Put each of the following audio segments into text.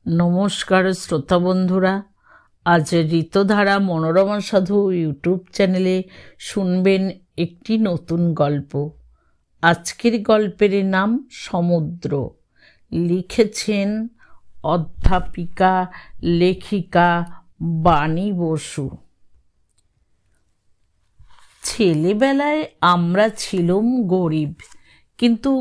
নমস্কার শ্রোতা বন্ধুরা, আজ ঋতধারা মনোরমা সাধু ইউটিউব চ্যানেলে শুনবেন একটি নতুন গল্প। আজকের গল্পের নাম সমুদ্র। লিখেছেন অধ্যাপিকা লেখিকা বাণী বসু। ছেলেবেলায় আমরা ছিলাম গরিব, কিন্তু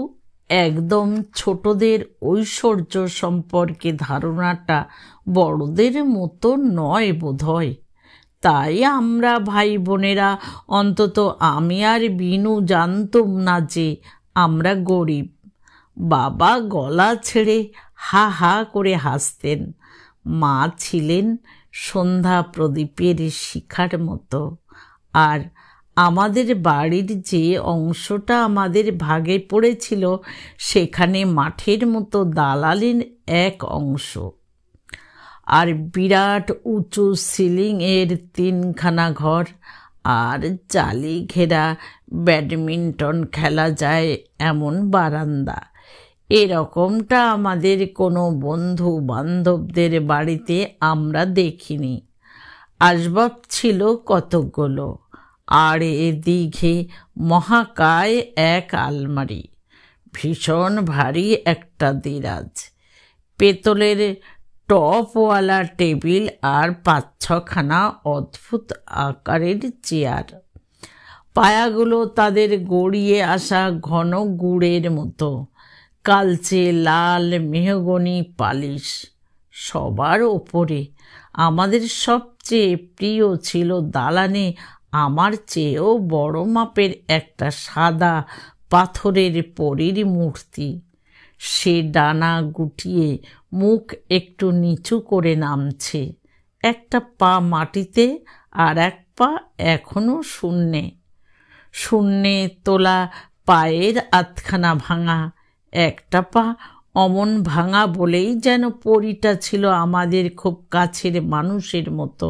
একদম ছোটদের ঐশ্বর্য সম্পর্কে ধারণাটা বড়দের মতো নয় বোধহয়। তাই আমরা ভাই বোনেরা, অন্তত আমি আর বিনু, জানতাম না যে আমরা গরিব। বাবা গলা ছেড়ে হা হা করে হাসতেন। মা ছিলেন সন্ধ্যা প্রদীপের শিখার মতো। আর আমাদের বাড়ির যে অংশটা আমাদের ভাগে পড়েছিল, সেখানে মাঠের মতো দালালির এক অংশ, আর বিরাট উঁচু সিলিংয়ের 3খানা ঘর, আর জালি ঘেরা ব্যাডমিন্টন খেলা যায় এমন বারান্দা। এরকমটা আমাদের কোনো বন্ধু বান্ধবদের বাড়িতে আমরা দেখিনি। আসবাব ছিল কতকগুলো, আর এদিকে মহাকায় এক আলমারি, ভীষণ ভারী একটা দেরাজ, পেতলের টপওয়ালা টেবিল, আর 5-6খানা অদ্ভুত আকারের চেয়ার। পায়াগুলো তাদের গড়িয়ে আসা ঘন গুড়ের মতো, কালচে লাল মেহগনি পালিশ। সবার ওপরে আমাদের সবচেয়ে প্রিয় ছিল দালানে আমার চেয়েও বড় মাপের একটা সাদা পাথরের পরীর মূর্তি। সে ডানা গুটিয়ে মুখ একটু নিচু করে নামছে, একটা পা মাটিতে আর এক পা এখনো শূন্যে। শূন্যে তোলা পায়ের আধখানা ভাঙা, একটা পা অমন ভাঙা বলেই যেন পরীটা ছিল আমাদের খুব কাছের মানুষের মতো,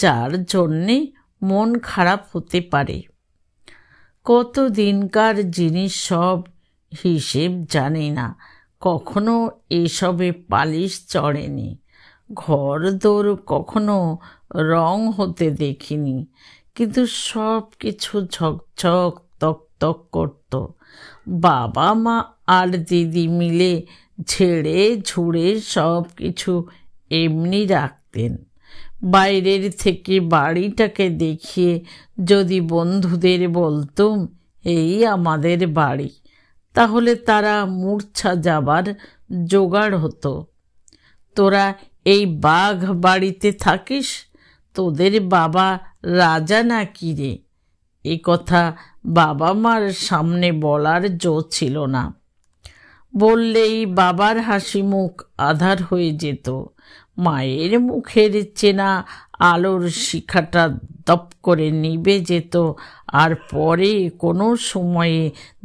যার জন্যে মন খারাপ হতে পারে। কত দিনকার জিনিস সব, হিসেব জানি না। কখনো এসবে পালিশ চড়েনি, ঘর দোর কখনো রং হতে দেখিনি, কিন্তু সব কিছু ঝকঝক তকতক করত। বাবা মা আর দিদি মিলে ঝেড়ে ঝুড়ে সব কিছু এমনি রাখতেন। বাইরের থেকে বাড়িটাকে দেখিয়ে যদি বন্ধুদের বলতুম এই আমাদের বাড়ি, তাহলে তারা মূর্ছা যাবার জোগাড় হতো। তোরা এই বাঘ বাড়িতে থাকিস, তোদের বাবা রাজা না কি রে? এ কথা বাবা মার সামনে বলার জো ছিল না। বললেই বাবার হাসি মুখ আধার হয়ে যেত, মায়ের মুখের চেনা আলোর শিখাটা দপ করে নিভে যেত, আর পরে কোনো সময়ে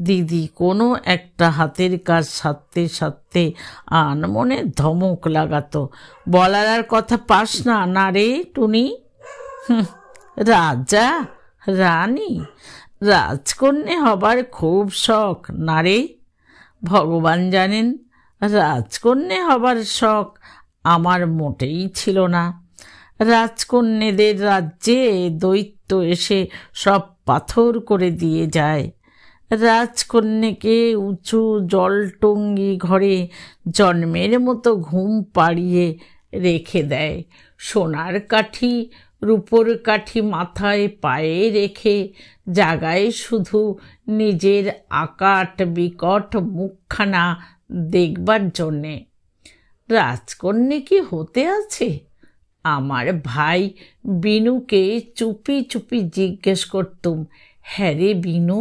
দিদি কোনো একটা হাতের কাজ সারতে সারতে আনমনে ধমক লাগাতো, বলার আর কথা পাস না না রে টুনি? রাজা রানী রাজকন্যে হবার খুব শখ না রে? ভগবান জানেন, রাজকন্যে হবার শখ আমার মোটেই ছিল না। রাজকন্যেদের রাজ্যে দৈত্য এসে সব পাথর করে দিয়ে যায়। রাজকন্যাকে উঁচু জলটঙ্গি ঘরে জন্মের মতো ঘুম পাড়িয়ে রেখে দেয়। সোনার কাঠি রূপোর কাঠি মাথায় পায়ে রেখে জাগায় শুধু নিজের আকাট বিকট মুখখানা দেখবার জন্যে। রাজকন্যা কি হতে আছে? আমার ভাই বিনুকে চুপি চুপি জিজ্ঞেস করতুম, হ্যাঁ রে বিনু,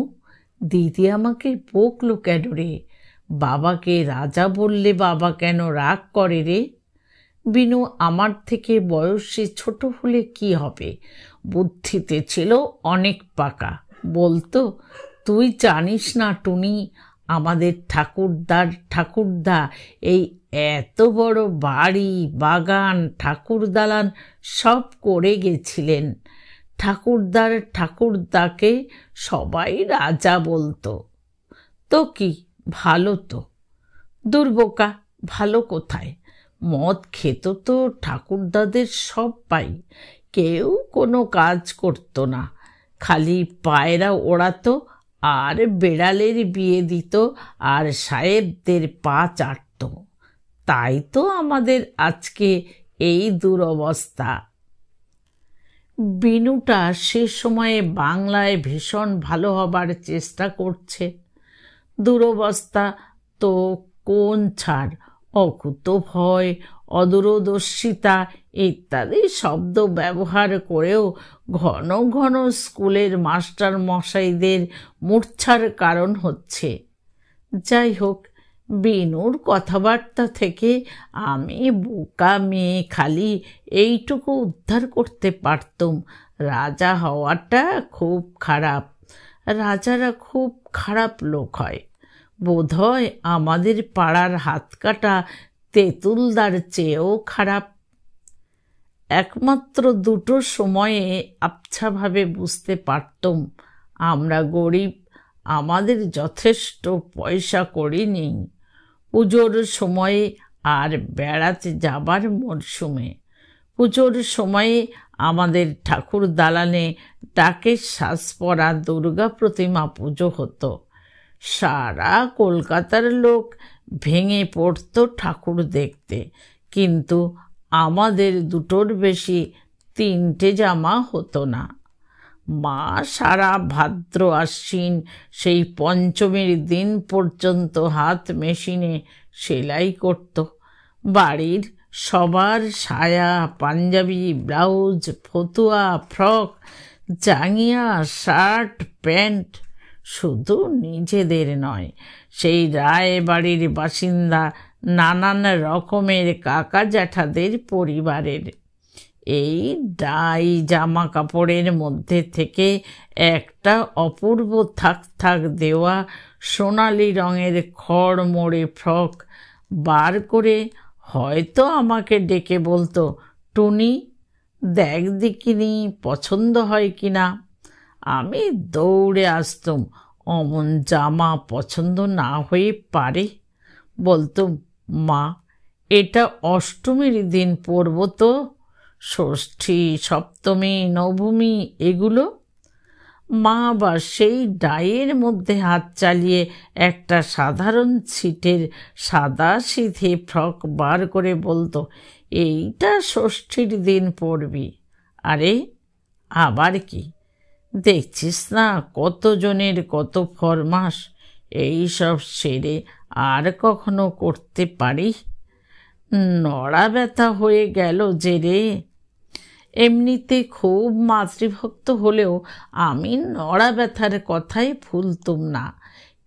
দিদি আমাকে বকলো কেন রে? বাবাকে রাজা বললে বাবা কেন রাগ করে রে? বিনু আমার থেকে বয়সে ছোট হলে কি হবে, বুদ্ধিতে ছিল অনেক পাকা। বলতো, তুই জানিস না টুনি, আমাদের ঠাকুরদা এই এত বড় বাড়ি, বাগান, ঠাকুর দালান সব করে গেছিলেন। ঠাকুরদাকে সবাই রাজা বলতো। তো কি, ভালো তো? দুর্বোকা, ভালো কোথায়? মদ খেত তো ঠাকুরদাদের সব পাই, কেউ কোনো কাজ করতো না, খালি পায়রা ওড়াতো আর বেড়ালের বিয়ে দিত আর সাহেবদের পা চাটত। তাই তো আমাদের আজকে এই দুরবস্থা। বিনুটা সে সময়ে বাংলায় ভীষণ ভালো হবার চেষ্টা করছে। দুরবস্থা তো কোন ছাড়, অকুতোভয়, অদূরদর্শিতা ইত্যাদি শব্দ ব্যবহার করেও ঘন ঘন স্কুলের মাস্টার মশাইদের মূর্ছার কারণ হচ্ছে। যাই হোক, বিনুর কথাবার্তা থেকে আমি বোকা মেয়ে খালি এইটুকু উদ্ধার করতে পারতুম, রাজা হওয়াটা খুব খারাপ, রাজারা খুব খারাপ লোক হয়। বোধহয় আমাদের পাড়ার হাতকাটা তেঁতুলদার চেয়েও খারাপ। একমাত্র দুটো সময়ে আবছাভাবে বুঝতে পারতুম আমরা গরিব, আমাদের যথেষ্ট পয়সা কড়ি নেই। পুজোর সময়ে আর বেড়াতে যাবার মরশুমে। পুজোর সময়ে আমাদের ঠাকুর দালানে ডাকের সাজ পরা দুর্গা প্রতিমা পুজো হতো। সারা কলকাতার লোক ভেঙে পড়তো ঠাকুর দেখতে, কিন্তু আমাদের দুটোর বেশি 3টে জামা হতো না। মা সারা ভাদ্র আশ্বিন সেই পঞ্চমীর দিন পর্যন্ত হাত মেশিনে সেলাই করত। বাড়ির সবার সায়া, পাঞ্জাবি, ব্লাউজ, ফতুয়া, ফ্রক, জাঙ্গিয়া, শার্ট, প্যান্ট, শুধু নিজেদের নয়, সেই রায় বাড়ির বাসিন্দা নানান রকমের কাকা জ্যাঠাদের পরিবারের। এই ডাই জামা কাপড়ের মধ্যে থেকে একটা অপূর্ব থাক থাক দেওয়া সোনালি রঙের খড় মোড়ে ফ্রক বার করে হয়তো আমাকে ডেকে বলতো, টুনি দেখ দেখিনি, পছন্দ হয় কিনা। আমি দৌড়ে আসতুম, অমন জামা পছন্দ না হয়ে পারে। বলতুম, মা এটা অষ্টমীর দিন পরব তো, ষষ্ঠী, সপ্তমী, নবমী এগুলো। মা আবার সেই ডাইয়ের মধ্যে হাত চালিয়ে একটা সাধারণ ছিটের সাদা সিধে ফ্রক বার করে বলতো, এইটা ষষ্ঠীর দিন পরবি। আরে আবার কি, দেখছিস না কতজনের কত ফরমাস, এই সব সেরে আর কখনো করতে পারি? নড়া ব্যথা হয়ে গেল যে রে। এমনিতে খুব মাতৃভক্ত হলেও আমি নড়া ব্যথার কথাই ভুলতুম না।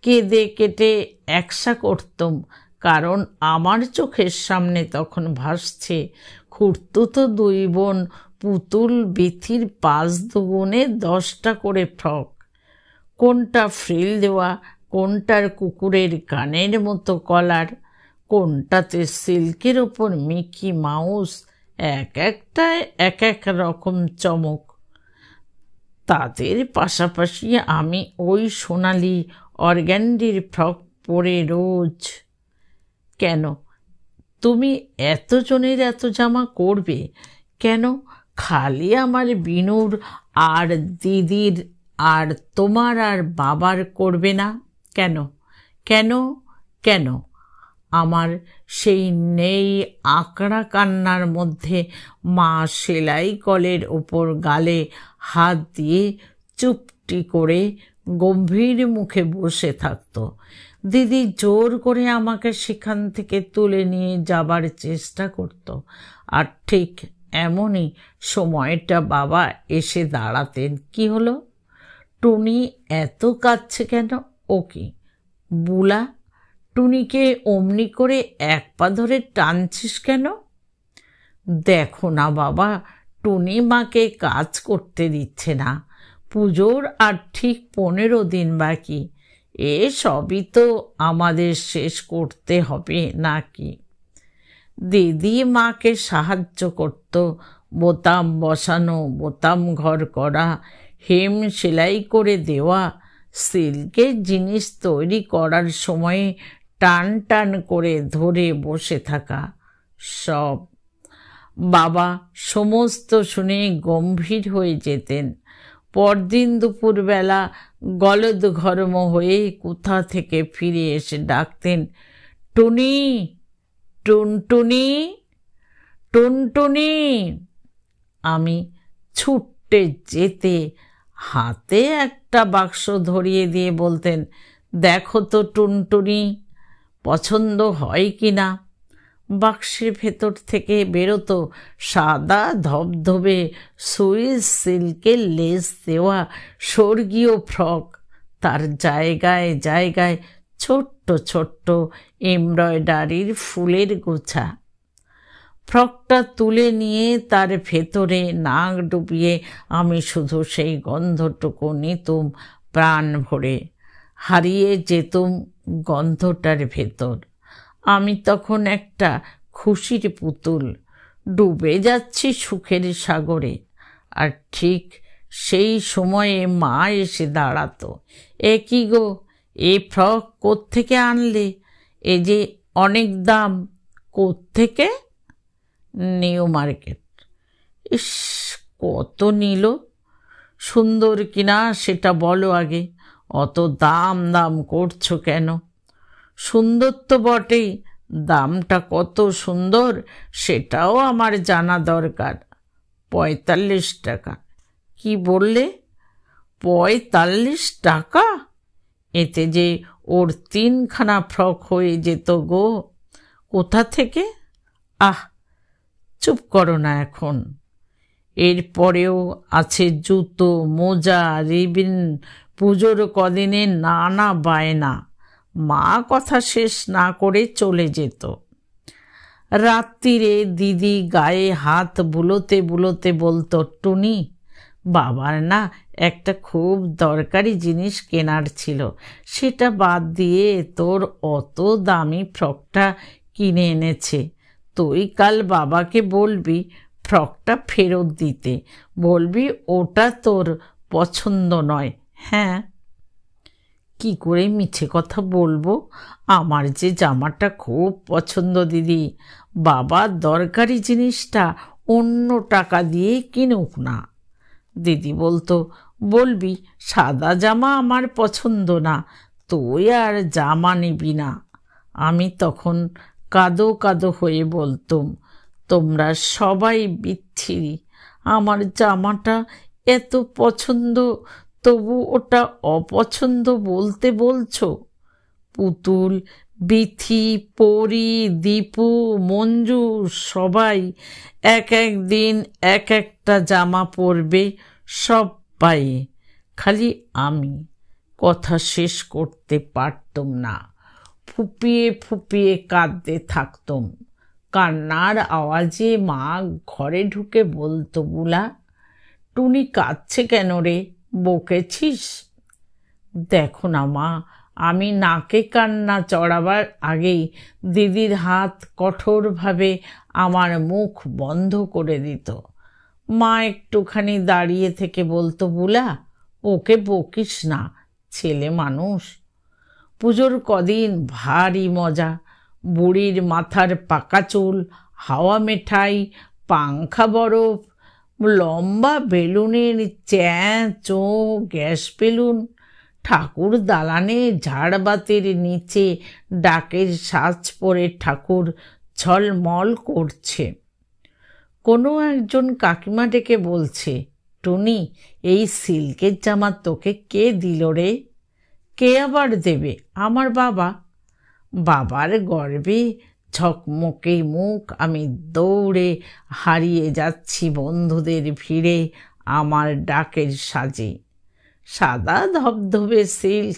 কেঁদে কেটে একসা করতুম, কারণ আমার চোখের সামনে তখন ভাসছে খুড়তুতো 2 বোন পুতুল বিথির 5 দুগুণে 10টা করে ফ্রক, কোনটা ফ্রিল দেওয়া, কোনটার কুকুরের কানের মতো কলার, কোনটাতে সিল্কের ওপর মিকি মাউস, এক একটায় এক এক রকম চমক। তাদের পাশাপাশি আমি ওই সোনালি অর্গ্যান্ডির ফ্রক পরে রোজ। কেন তুমি এতজনের এত জামা করবে কেন? খালি আমার বিনুর আর দিদির আর তোমার আর বাবার করবে না কেন? কেন কেন? আমার সেই নেই আঁকড়া কান্নার মধ্যে মা সেলাই কলের ওপর গালে হাত দিয়ে চুপটি করে গম্ভীর মুখে বসে থাকত। দিদি জোর করে আমাকে সেখান থেকে তুলে নিয়ে যাবার চেষ্টা করত। আর ঠিক এমনই সময়টা বাবা এসে দাঁড়াতেন। কি হলো, টুনি এত কাঁদছে কেন? ও কি বুলা, টুনিকে অমনি করে 1 পা ধরে টানছিস কেন? দেখো না বাবা, টুনি মাকে কাজ করতে দিচ্ছে না। পুজোর আর ঠিক 15 দিন বাকি। এ সবই তো আমাদের শেষ করতে হবে নাকি? দিদি মাকে সাহায্য করত, বোতাম বসানো, বোতাম ঘর করা, হেম সেলাই করে দেওয়া, সিল্কের জিনিস তৈরি করার সময় টান টান করে ধরে বসে থাকা। সব। বাবা সমস্ত শুনে গম্ভীর হয়ে যেতেন। পরদিন দুপুরবেলা গলদঘর্ম হয়ে কোথা থেকে ফিরে এসে ডাকতেন, টুনি, টুনটুনি, টুনটুনি। আমি ছুটে যেতে হাতে একটা বাক্স ধরিয়ে দিয়ে বলতেন, দেখো তো টুনটুনি, পছন্দ হয় কি না। বাক্সের ভেতর থেকে বেরোতো সাদা ধবধবে সুইস সিল্কের লেস দেওয়া স্বর্গীয় ফ্রক, তার জায়গায় জায়গায় ছোট্ট ছোট্ট এমব্রয়ডারির ফুলের গোছা। ফ্রকটা তুলে নিয়ে তার ভেতরে নাক ডুবিয়ে আমি শুধু সেই গন্ধটুকু নিতুম প্রাণ ভরে, হারিয়ে যেতুম গন্ধটার ভেতর। আমি তখন একটা খুশির পুতুল, ডুবে যাচ্ছি সুখের সাগরে। আর ঠিক সেই সময়ে মা এসে দাঁড়াতো, এ কি গো, এ ফ্রক কোত্থেকে আনলে? এ যে অনেক দাম। কোত্থেকে? New market. ইস, কত নিল? সুন্দর কিনা সেটা বলো আগে, অত দাম দাম করছো কেন? সুন্দর তো বটেই, দামটা কত সুন্দর সেটাও আমার জানা দরকার। ৪৫ টাকা। কি বললে? ৪৫ টাকা? এতে যে ওর ৩খানা ফ্রক হয়ে যেত গো। কোথা থেকে? আহ, চুপ করো না এখন। এরপরেও আছে জুতো, মোজা, রিবিন, পুজোর কদিনে নানা বায়না। মা কথা শেষ না করে চলে যেত। রাত্রিরে দিদি গায়ে হাত বুলোতে বুলোতে বলতো, টুনি, বাবার না একটা খুব দরকারি জিনিস কেনার ছিল, সেটা বাদ দিয়ে তোর অত দামি ফ্রকটা কিনে এনেছে। তুই কাল বাবাকে বলবি ফ্রকটা ফেরত দিতে, বলবি ওটা তোর পছন্দ নয়। হ্যাঁ। কি করে মিছে কথা বলবো? আমার যে জামাটা খুব পছন্দ দিদি। বাবার দরকারি জিনিসটা অন্য টাকা দিয়ে কিনুক না। দিদি বলতো, বলবি সাদা জামা আমার পছন্দ না, তুই আর জামা নিবি না। আমি তখন কাঁদো কাঁদো হয়ে বলতুম, তোমরা সবাই বিচ্ছিরি, আমার জামাটা এত পছন্দ, তবু ওটা অপছন্দ বলতে বলছো। পুতুল, বিথি, পরি, দীপু, মঞ্জু সবাই এক এক দিন এক একটা জামা পরবে সবাই, খালি আমি কথা শেষ করতে পারতুম না। ফুপিয়ে ফুপিয়ে কাঁদতে থাকতুম। কান্নার আওয়াজে মা ঘরে ঢুকে বলতো, বুলা, টুনি কাঁদছে কেন রে, বকেছিস? দেখো না মা, আমি নাকে কান্না চড়াবার আগেই দিদির হাত কঠোরভাবে আমার মুখ বন্ধ করে দিত। মা একটুখানি দাঁড়িয়ে থেকে বলতো, বুলা, ওকে বকিস না, ছেলে মানুষ। পুজোর কদিন ভারী মজা। বুড়ির মাথার পাকা চুল, হাওয়া মিঠাই, পাংখা বরফ, লম্বা বেলুনের চ্যাঁ-চোঁ গ্যাস বেলুন, ঠাকুর দালানে ঝাড়বাতির নিচে ডাকের সাজ পরে ঠাকুর ঝলমল করছে। কোনো একজন কাকিমা ডেকে বলছে, টুনি, এই সিল্কের জামা তোকে কে দিল রে? কে আবার দেবে? আমার বাবা। বাবার গর্বে ঝকমকে মুখ, আমি দৌড়ে হারিয়ে যাচ্ছি বন্ধুদের ভিড়ে আমার ডাকের সাজে। সাদা ধবধবে সিল্ক,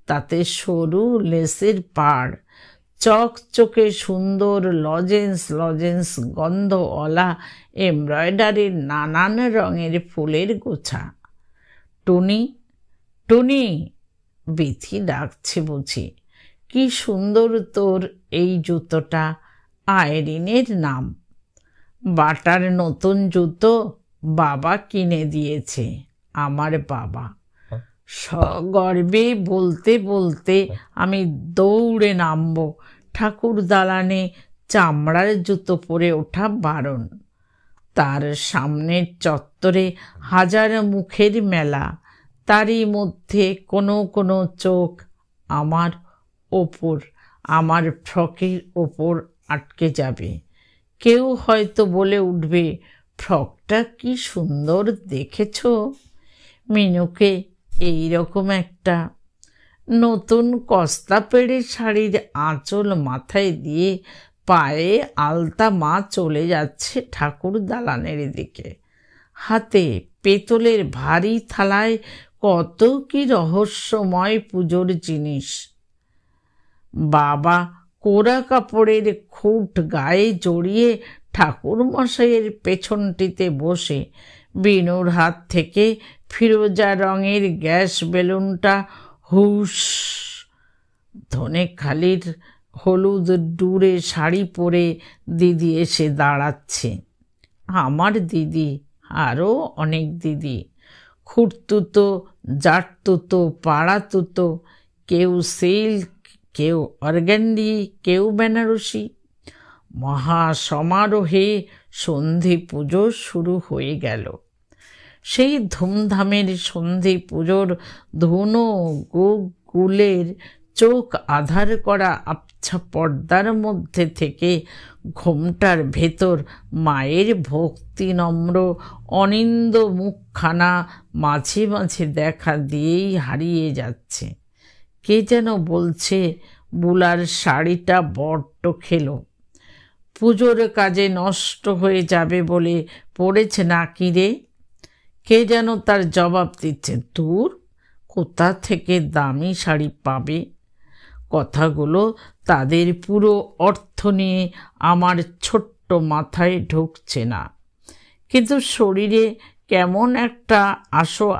তাতে সরু লেসের পাড়, চকচকে সুন্দর লজেন্স লজেন্স গন্ধওয়ালা এমব্রয়ডারির নানান রঙের ফুলের গোছা। টুনি, টুনি, বিথি ডাকছে বুঝি। কি সুন্দর তোর এই জুতোটা, আইরিনের নাম। বাটার নতুন জুতো বাবা কিনে দিয়েছে, আমার বাবা। সগর্বে বলতে বলতে আমি দৌড়ে নামবো ঠাকুর দালানে, চামড়ার জুতো পরে ওঠা বারণ। তার সামনের চত্বরে হাজার মুখের মেলা, তারই মধ্যে কোনো কোনো চোখ আমার ওপর, আমার ফ্রকের ওপর আটকে যাবে। কেউ হয়তো বলে উঠবে, ফ্রকটা কি সুন্দর দেখেছ মিনুকে, এইরকম একটা নতুন কস্তা পেড়ে শাড়ির আঁচল মাথায় দিয়ে পায়ে আলতা মা চলে যাচ্ছে ঠাকুর দালানের দিকে। হাতে পেতলের ভারী থালায় কত কি রহস্যময় পুজোর জিনিস। বাবা কোরা কাপড়ের খুঁট গায়ে জড়িয়ে ঠাকুর মশাইয়ের পেছনটিতে বসে বিনুর হাত থেকে ফিরোজা রঙের গ্যাস বেলুনটা হুস। ধনেখালির হলুদ ডুরে শাড়ি পরে দিদি এসে দাঁড়াচ্ছে। আমার দিদি, আরও অনেক দিদি, খুঁড়তুতো, জাটতুতো, পাড়াতুতো, কেউ সিল্ক, কেউ অর্গ্যান্ডি, কেউ বেনারসি। মহা সমারোহে সন্ধি পুজো শুরু হয়ে গেল। সেই ধুমধামের সন্ধি পুজোর ধুনো গুলের চোখ আধার করা আবছা পর্দার মধ্যে থেকে ঘোমটার ভেতর মায়ের ভক্তি নম্র অনিন্দ মুখখানা মাঝে মাঝে দেখা দিয়েই হারিয়ে যাচ্ছে। কে যেন বলছে, বুলার শাড়িটা বড্ড খেলো, পুজোর কাজে নষ্ট হয়ে যাবে বলে পড়েছে নাকি রে। কে যেন তার জবাব দিচ্ছে, দূর, কোথা থেকে দামি শাড়ি পাবে। কথাগুলো তাদের পুরো অর্থ নিয়ে আমার ছোট্ট মাথায় ঢুকছে না, কিন্তু শরীরে কেমন একটা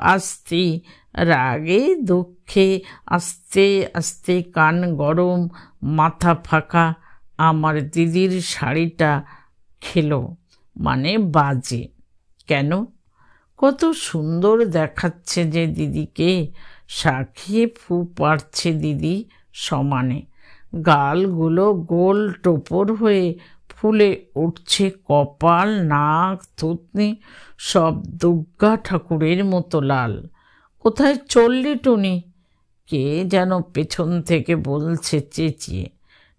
আসতে রাগে দুঃখে আস্তে আস্তে কান গরম, মাথা ফাঁকা। আমার দিদির শাড়িটা খেলো মানে বাজে কেন? কত সুন্দর দেখাচ্ছে যে দিদিকে। শাখিয়ে ফু পাড়ছে দিদি সমানে, গালগুলো গোল টোপর হয়ে ফুলে উঠছে, কপাল, নাক, থুতনি সব দুর্গা ঠাকুরের মতো লাল। কোথায় চললি টুনি? কে যেন পেছন থেকে বলছে চেঁচিয়ে।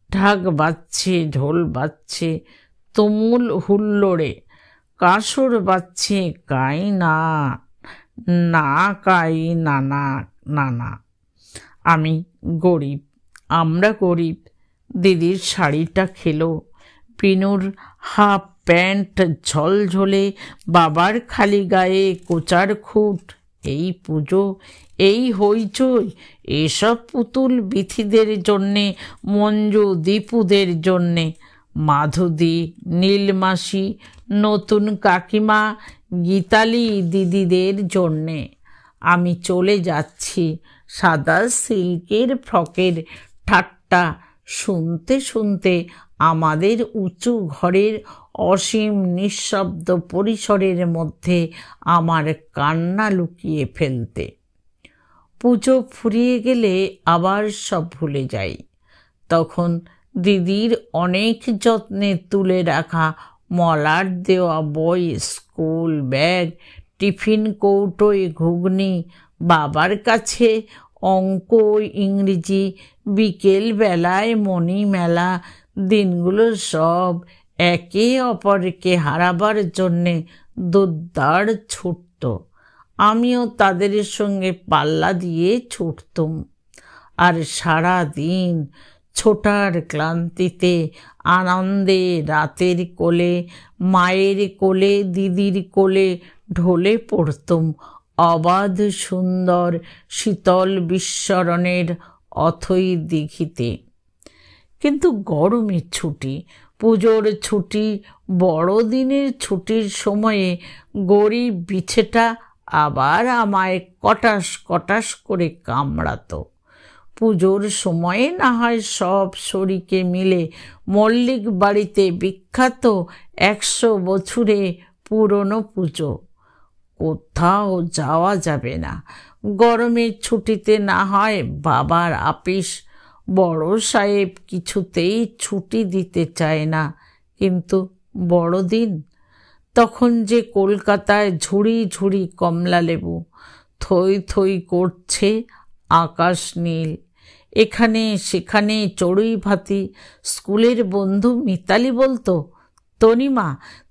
ঢাক বাজছে, ঢোল বাজছে, তুমুল হুল্লোড়ে কাসর বাজছে, কাই না না, কাই নানা নানা। আমি গরিব, আমরা গরিব। দিদির শাড়িটা খেলো। পিনুর হাফ প্যান্ট ঝলঝলে, বাবার খালি গায়ে কোচার খুঁট। এই পুজো, এই হইচই, এসব পুতুল বিথিদের জন্যে, মঞ্জু দীপুদের জন্যে, মাধুদি, নীলমাসি, নতুন কাকিমা, গীতালি দিদিদের জন্যে। আমি চলে যাচ্ছি সাদা সিল্কের ফ্রকের ঠাট্টা শুনতে শুনতে আমাদের উঁচু ঘরের অসীম নিঃশব্দ পরিসরের মধ্যে আমার কান্না লুকিয়ে ফেলতে। পুজো ফুরিয়ে গেলে আবার সব ভুলে যাই। তখন দিদির অনেক যত্নে তুলে রাখা মলার দেওয়া বই, স্কুল ব্যাগ, টিফিন কৌটোয় ঘুগনি, বাবার কাছে অঙ্ক, ইংরেজি, বিকেল বেলায় মণি মেলা, দিনগুলো সব একে অপরকে হারাবার জন্যে দুর্দার ছুটত। আমিও তাদের সঙ্গে পাল্লা দিয়ে ছুটতুম। আর সারা দিন ছোটার ক্লান্তিতে, আনন্দে রাতের কোলে, মায়ের কোলে, দিদির কোলে ঢলে পড়তুম অবাধ সুন্দর শীতল বিস্মরণের অথৈ দিঘিতে। কিন্তু গরমের ছুটি, পুজোর ছুটি, বড়দিনের ছুটির সময়ে গরিব বিছেটা আবার আমায় কটাস কটাস করে কামড়াতো। পুজোর সময়ে না হয় সব শরিকে মিলে মল্লিক বাড়িতে বিখ্যাত 100 বছরে পুরনো পুজো। কোথাও যাওয়া যাবে না। গরমের ছুটিতে না হয় বাবার আপিস, বড় সাহেব কিছুতেই ছুটি দিতে চায় না, কিন্তু বড়দিন তখন যে কলকাতায় ঝুড়ি ঝুড়ি কমলা লেবু থই থই করছে, আকাশ নীল। এখানে সেখানে চড়ুই ভাতি। স্কুলের বন্ধু মিতালি বলতো, তনিমা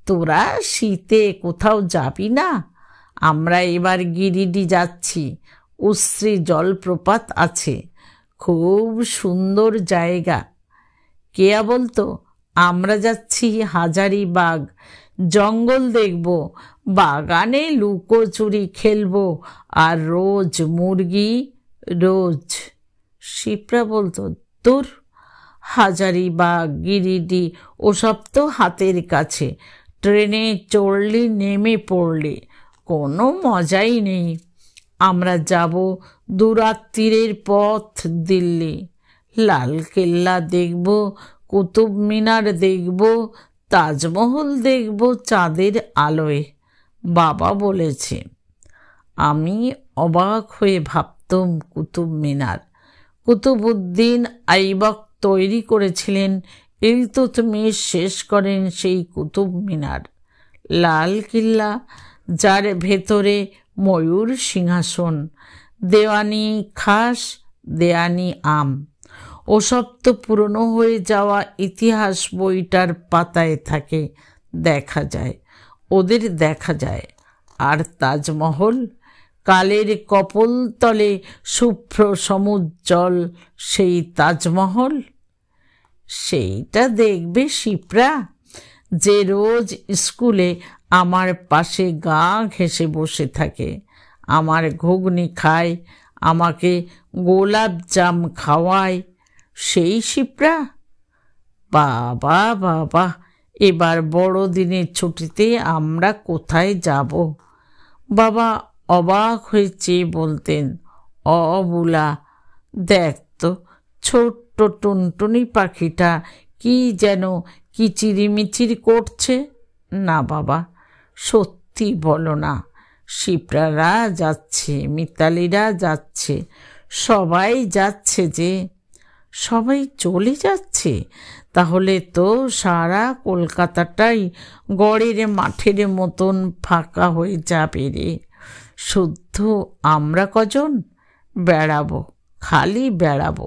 তোরা শীতে কোথাও যাবি না? আমরা এবার গিরিডি যাচ্ছি, উশ্রী জলপ্রপাত আছে, খুব সুন্দর জায়গা। কেয়া বলতো, আমরা যাচ্ছি হাজারিবাগ, জঙ্গল দেখব, বাগানে লুকোচুরি খেলবো, আর রোজ মুরগি রোজ। শিপ্রা বলতো, তোর হাজারিবাগ গিরিডি ওসব তো হাতের কাছে, ট্রেনে চড়লি নেমে পড়লি, কোনো মজাই নেই। আমরা যাব দুরাত্রিরের পথ দিল্লি, লালকেল্লা দেখব, কুতুব মিনার দেখব, তাজমহল দেখব চাঁদের আলোয়, বাবা বলেছে। আমি অবাক হয়ে ভাবতাম, কুতুব মিনার কুতুবউদ্দিন আইবক তৈরি করেছিলেন, ইলতুৎমিশ শেষ করেন সেই কুতুব মিনার। লালকেল্লা, যার ভেতরে ময়ূর সিংহাসন, দেওয়ানি খাস, দেওয়ানি আম, ওসব তো পুরনো হয়ে যাওয়া ইতিহাস বইটার পাতায় থাকে, দেখা যায়, ওদের দেখা যায়। আর তাজমহল, কালের কপোল তলে শুভ্র সমুজ্জ্বল সেই তাজমহল, সেইটা দেখবে শিপ্রা, যে রোজ স্কুলে আমার পাশে গা ঘেঁষে বসে থাকে, আমার ঘুগনি খায়, আমাকে গোলাপ জাম খাওয়ায়, সেই শিপ্রা। বাবা বাবা, এবার বড়দিনের ছুটিতে আমরা কোথায় যাব? বাবা অবাক হয়ে চেয়ে বলতেন, অবুলা, দেখ তো ছোট্ট টুনটুনি পাখিটা কি যেন কিচিরিমিচির করছে। না বাবা, সত্যি বলো না, শিপ্রারা যাচ্ছে, মিতালিরা যাচ্ছে, সবাই যাচ্ছে যে। সবাই চলে যাচ্ছে? তাহলে তো সারা কলকাতাটাই গড়ের মাঠের মতন ফাঁকা হয়ে যাবে রে। শুদ্ধ আমরা কজন বেড়াবো, খালি বেড়াবো।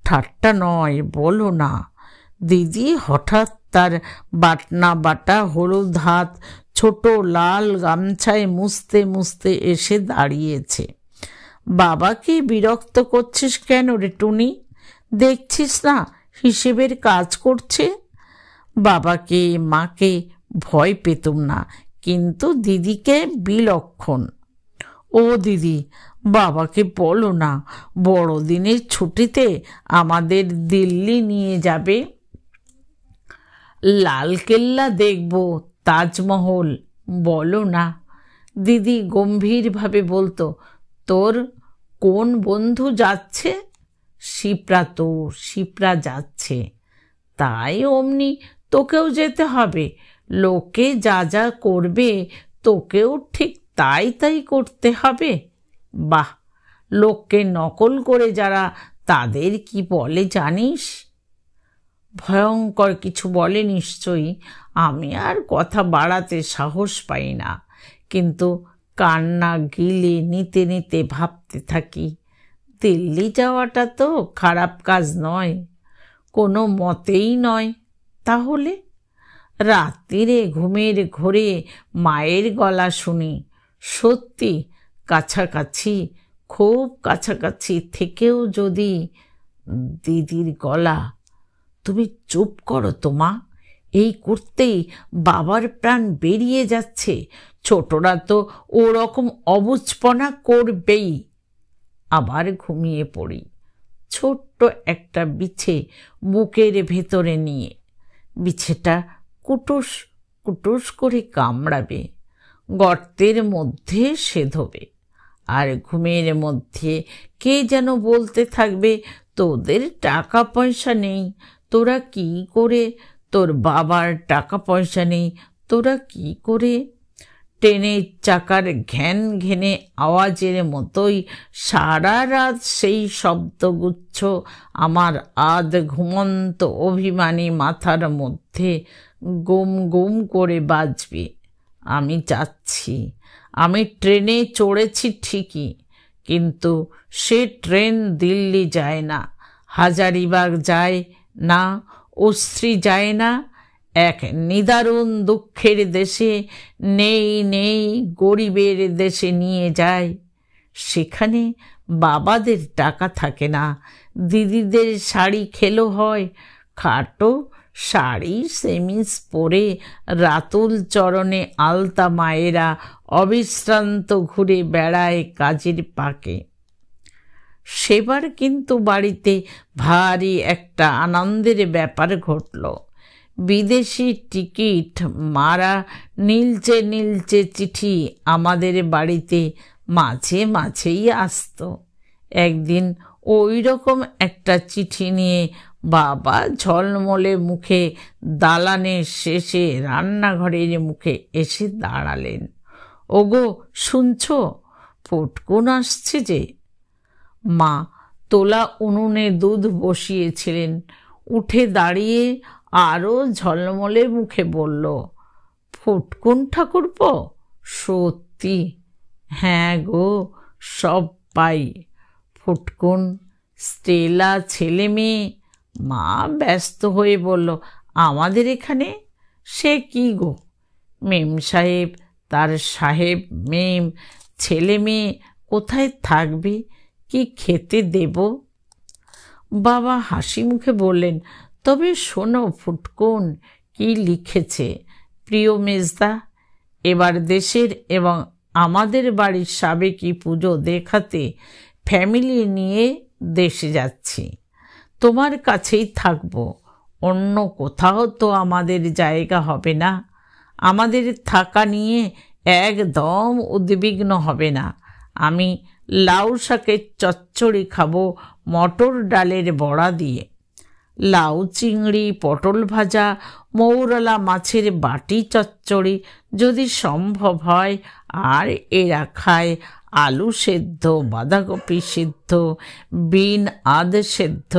ঠাট্টা নয়, বলো না। দিদি হঠাৎ তার বাটনা বাটা হলুদ হাত ছোট লাল গামছায় মুছতে মুছতে এসে দাঁড়িয়েছে। বাবাকে বিরক্ত করছিস কেন রে টুনি? দেখছিস না হিসেবের কাজ করছে? বাবাকে মাকে ভয় পেতুম না, কিন্তু দিদিকে বিলক্ষণ। ও দিদি, বাবাকে বলো না বড়দিনের ছুটিতে আমাদের দিল্লি নিয়ে যাবে, লালকেল্লা দেখব, তাজমহল, বলো না। দিদি গম্ভীরভাবে বলতো, তোর কোন বন্ধু যাচ্ছে? শিপ্রা যাচ্ছে। তাই অমনি তোকেও যেতে হবে, লোকে যা যা করবে তোকেও ঠিক তাই তাই করতে হবে। বাহ, লোককে নকল করে যারা, তাদের কি বলে জানিস? ভয়ঙ্কর কিছু বলে নিশ্চয়ই, আমি আর কথা বাড়াতে সাহস পাই না, কিন্তু কান্না গিলে নিতে নিতে ভাবতে থাকি, দিল্লি যাওয়াটা তো খারাপ কাজ নয়, কোনো মতেই নয়। তাহলে রাত্রিরে ঘুমের ঘোরে মায়ের গলা শুনি, সত্যি কাছাকাছি, খুব কাছাকাছি থেকেও যদি দিদির গলা। তুমি চুপ করো তোমা, এই করতেই বাবার প্রাণ বেরিয়ে যাচ্ছে। ছোটরা তো ওরকম অবুঝপনা করবেই। আবার ঘুমিয়ে পড়ি, ছোট্ট একটা বিছে বুকের ভেতরে নিয়ে। বিছেটা কুটুস কুটুস করে কামড়াবে, গর্তের মধ্যে সেধবে, আর ঘুমের মধ্যে কে যেন বলতে থাকবে, তোদের টাকা পয়সা নেই, তোরা কি করে, তোর বাবার টাকা পয়সা নেই, তোরা কি করে। ট্রেনের চাকার ঘ্যান ঘেনে আওয়াজের মতোই সারা রাত সেই শব্দগুচ্ছ আমার আধ ঘুমন্ত অভিমানী মাথার মধ্যে গুম গুম করে বাজবে। আমি যাচ্ছি, আমি ট্রেনে চড়েছি ঠিকই, কিন্তু সে ট্রেন দিল্লি যায় না, হাজারিবাগ যায় না, অস্ত্রী যায় না। এক নিদারুণ দুঃখের দেশে, নেই নেই গরিবের দেশে নিয়ে যায়। সেখানে বাবাদের টাকা থাকে না, দিদিদের শাড়ি খেলো হয়, খাটো শাড়ি সেমিস পরে রাতুল চরণে আলতা মায়েরা অবিশ্রান্ত ঘুরে বেড়ায় কাজের পাকে। সেবার কিন্তু বাড়িতে ভারী একটা আনন্দের ব্যাপার ঘটল। বিদেশি টিকিট মারা নীলচে নীলচে চিঠি আমাদের বাড়িতে মাঝে মাঝেই আসতো। একদিন ওই রকম একটা চিঠি নিয়ে বাবা ঝলমলে মুখে দালানের শেষে রান্নাঘরের মুখে এসে দাঁড়ালেন। ওগো, শুনছ? ফুটকুন আসছে যে। মা তোলা উনুনে দুধ বসিয়েছিলেন, উঠে দাঁড়িয়ে আরও ঝলমলে মুখে বলল, ফুটকুন ঠাকুরপো? সত্যি? হ্যাঁ গো, সব পাই। ফুটকুন, স্টেলা, ছেলে মেয়ে? মা ব্যস্ত হয়ে বলল, আমাদের এখানে? সে কি গো, মেম সাহেব, তার সাহেব মেম, ছেলে মেয়ে কোথায় থাকবে? কি খেতে দেব? বাবা হাসি মুখে বললেন, তবে শোনো ফুটকুন, কি লিখেছে প্রিয় মেজদা। এবার দেশের এবং আমাদের বাড়ির সাবেকি পুজো দেখাতে ফ্যামিলি নিয়ে দেশে যাচ্ছি। তোমার কাছেই থাকবো, অন্য কোথাও তো আমাদের জায়গা হবে না। আমাদের থাকা নিয়ে একদম উদ্বিগ্ন হবে না। আমি লাউ শাকের চচ্চড়ি খাবো মটর ডালের বড়া দিয়ে, লাউ চিংড়ি পটল ভাজা, মৌরলা মাছের বাটি চচ্চড়ি যদি সম্ভব হয়, আর এরা খায় আলু সেদ্ধ, বাঁধাকপি সেদ্ধ, বিন আদ সেদ্ধ,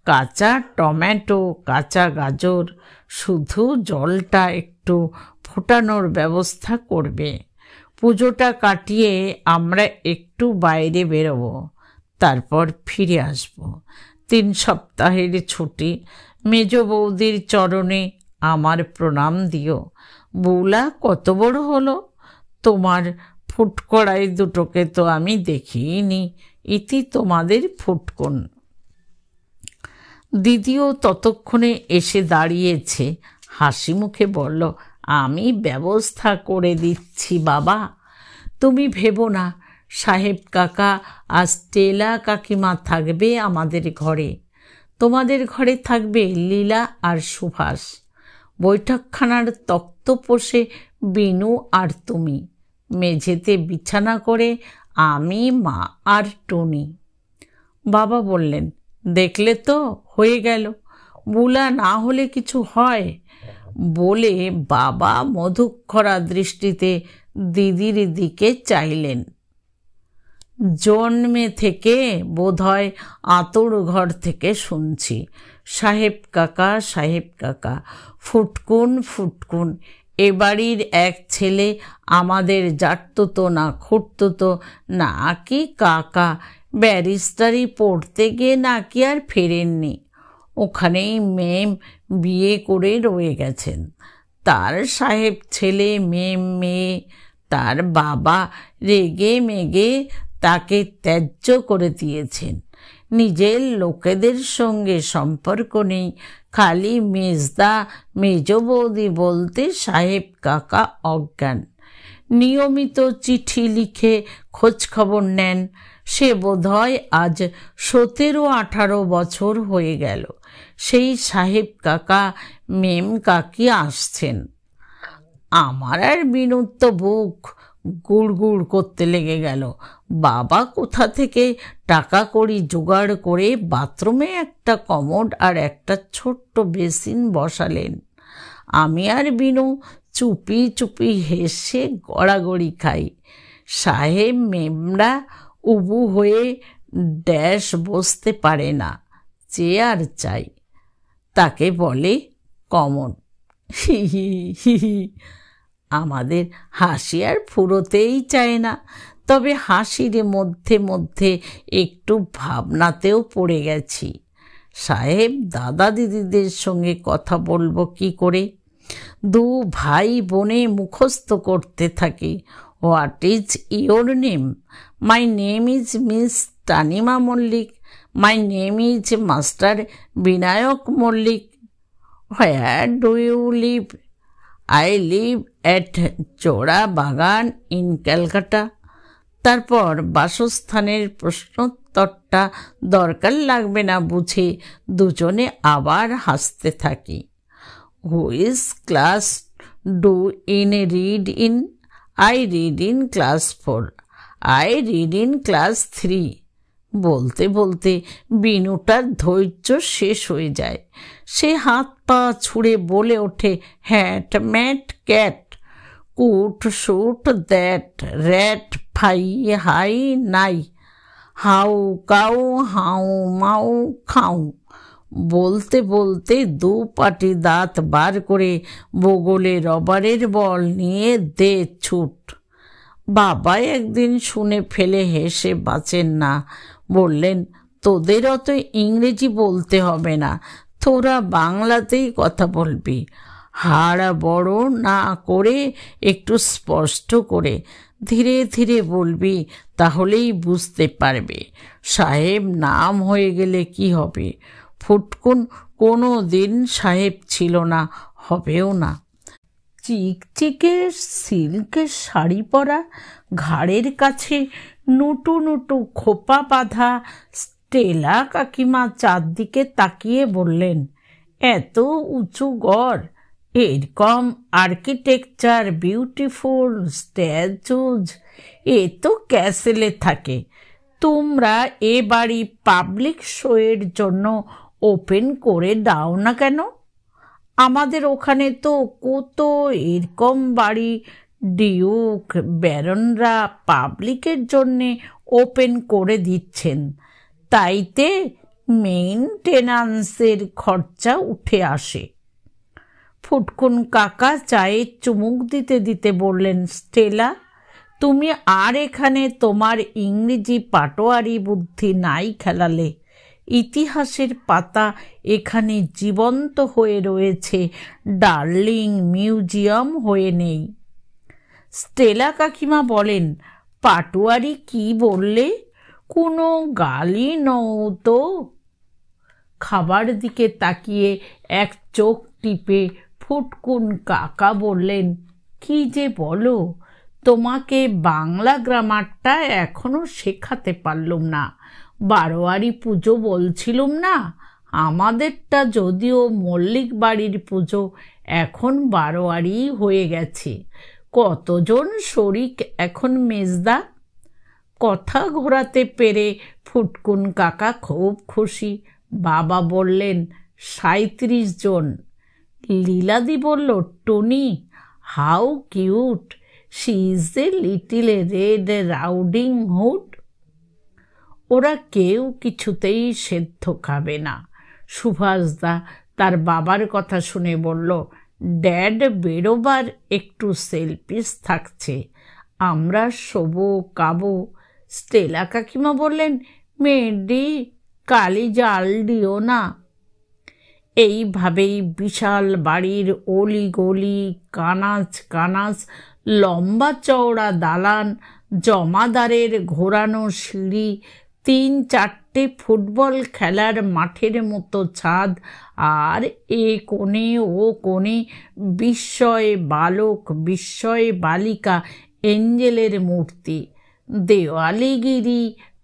কাঁচা টমেটো, কাঁচা গাজর। শুধু জলটা একটু ফোটানোর ব্যবস্থা করবে। পুজোটা কাটিয়ে আমরা একটু বাইরে বেরোবো, তারপর ফিরে আসব। 3 সপ্তাহের ছুটি। মেজ বৌদির চরণে আমার প্রণাম দিও। বৌলা কত বড় হলো, তোমার ফুটকড়াই দুটোকে তো আমি দেখিনি। ইতি তোমাদের ফুটকুন। দিদিও ততক্ষণে এসে দাঁড়িয়েছে, হাসি মুখে বলল, আমি ব্যবস্থা করে দিচ্ছি বাবা, তুমি ভেবো না। সাহেব কাকা আর স্টেলা কাকিমা থাকবে আমাদের ঘরে। তোমাদের ঘরে থাকবে লীলা আর সুভাষ। বৈঠকখানার তক্তপোষে বিনু আর তুমি, মেঝেতে বিছানা করে আমি, মা আর টুনি। বাবা বললেন, দেখলে তো, হয়ে গেল। বুলা না হলে কিছু হয়? বলে বাবা মধুক্ষরা দৃষ্টিতে দিদির দিকে চাইলেন। জন্মে থেকে বোধহয় আঁতুর ঘর থেকে শুনছি, সাহেব কাকা, সাহেব কাকা, ফুটকুন ফুটকুন। এ বাড়ির এক ছেলে আমাদের জাটতো না খুঁড়তো না কি কাকা, ব্যারিস্টারি পড়তে গিয়ে নাকি আর ফেরেননি। ওখানেই মেম বিয়ে করে রয়ে গেছেন। তার সাহেব ছেলে, মেম মেয়ে। তার বাবা রেগে মেগে তাকে ত্যায্য করে দিয়েছেন। নিজের লোকেদের সঙ্গে সম্পর্ক নেই, খালি মেজদা মেজ বৌদি বলতে সাহেব কাকা অজ্ঞান। নিয়মিত চিঠি লিখে খোঁজ খবর নেন। সে বোধহয় আজ 17-18 বছর হয়ে গেল। সেই সাহেব কাকা মেম কাকি আসছেন। আমার আর বিনুর তো বুক গুড় গুড় করতে লেগে গেল। বাবা কোথা থেকে টাকা কড়ি জোগাড় করে বাথরুমে একটা কমোড আর একটা ছোট্ট বেসিন বসালেন। আমি আর বিনু চুপি চুপি হেসে গড়াগড়ি খাই। সাহেব মেমরা উবু হয়ে ড্যাশ বসতে পারে না, চেয়ার চাই। তাকে বলে কমন। হি হি হি হি। আমাদের হাসি আর ফুরোতেই চায় না, তবে হাসির মধ্যে মধ্যে একটু ভাবনাতেও পড়ে গেছি। সাহেব দাদা দিদিদের সঙ্গে কথা বলবো কি করে? দু ভাই বোনে মুখস্থ করতে থাকি, what is your name? My name is miss Tanima Mallick. My name is master Binayak Mallick. Where do you live? I live at Chora Bagan in Calcutta. তারপর বাসস্থানের প্রশ্নোত্তরটা দরকার লাগবে না বুঝে দুজনে আবার হাসতে থাকি। Which class do in read in? I read in class 4। I read in class 3। বলতে বলতে বিনুটার ধৈর্য শেষ হয়ে যায়। সে হাত পা ছুঁড়ে বলে ওঠে, হ্যাট ম্যাট ক্যাট, কুট শুট দ্যাট র্যাট ফাই হাই নাই, হাউ কাউ হাউ মাউ খাউ। বলতে বলতে দু পাটি দাঁত বার করে বগলে রবারের বল নিয়ে দে ছুট। বাবা একদিন শুনে ফেলে হেসে বাঁচেন না, বললেন, তোদের অত ইংরেজি বলতে হবে না, তোরা বাংলাতেই কথা বলবি। হাড় বড় না করে একটু স্পষ্ট করে ধীরে ধীরে বলবি, তাহলেই বুঝতে পারবে। সাহেব নাম হয়ে গেলে কি হবে? ফুটকুন কোনো দিন সাহেব ছিল না, হবেও না। চিকচিকে সিল্কের শাড়ি পরা, ঘাড়ের কাছে নুটু নুটু খোপা বাঁধা স্টেলা কাকিমা চারদিকে তাকিয়ে বললেন, এত উঁচু গড়, এরকম আর্কিটেকচার, বিউটিফুল স্ট্যাচুজ, এ তো ক্যাসেলে থাকে। তোমরা এ বাড়ি পাবলিক শোয়ের জন্য ওপেন করে দাও না কেন? আমাদের ওখানে তো কত এরকম বাড়ি ডিউক ব্যারনরা পাবলিকের জন্যে ওপেন করে দিচ্ছেন, তাইতে মেইনটেনান্সের খরচা উঠে আসে। ফুটকুন কাকা চায়ে চুমুক দিতে দিতে বললেন, স্টেলা, তুমি আর এখানে তোমার ইংরেজি পাটোয়ারি বুদ্ধি নাই খেলালে। ইতিহাসের পাতা এখানে জীবন্ত হয়ে রয়েছে, ডার্লিং মিউজিয়াম হয়ে নেই। স্টেলা কাকিমা বলেন, পাটোয়ারি কি বললে? কোনো গালি নও তো? খাবার দিকে তাকিয়ে এক চোখ টিপে ফুটকুন কাকা বললেন, কি যে বলো, তোমাকে বাংলা গ্রামারটা এখনো শেখাতে পারলুম না। বারোয়ারি পুজো বলছিলুম না, আমাদেরটা যদিও মল্লিক বাড়ির পুজো, এখন বারোয়ারি হয়ে গেছে। কতজন শরিক এখন মেজদা? কথা ঘোরাতে পেরে ফুটকুন কাকা খুব খুশি। বাবা বললেন, 37 জন। লীলাদি বলল, Tuni, how cute, she is a little red riding hood. ওরা কেউ কিছুতেই সেদ্ধ খাবে না। সুভাষদা তার বাবার কথা শুনে বলল, ড্যাড বেরোবার একটু সেলফিশ থাকছে, আমরা শোবো কাবো। স্টেলা কাকিমা বললেন, মেয়েডি, কালি জাল দিও না। এইভাবেই বিশাল বাড়ির অলি গলি, কানাচ কানাচ লম্বা চওড়া দালান, জমাদারের ঘোরানো সিঁড়ি, 3-4টে ফুটবল খেলার মাঠের মতো ছাদ, আর এ কোণে ও কোণে বিস্ময় বালক বিস্ময় বালিকা এঞ্জেলের মূর্তি, দেওয়ালিগিরি,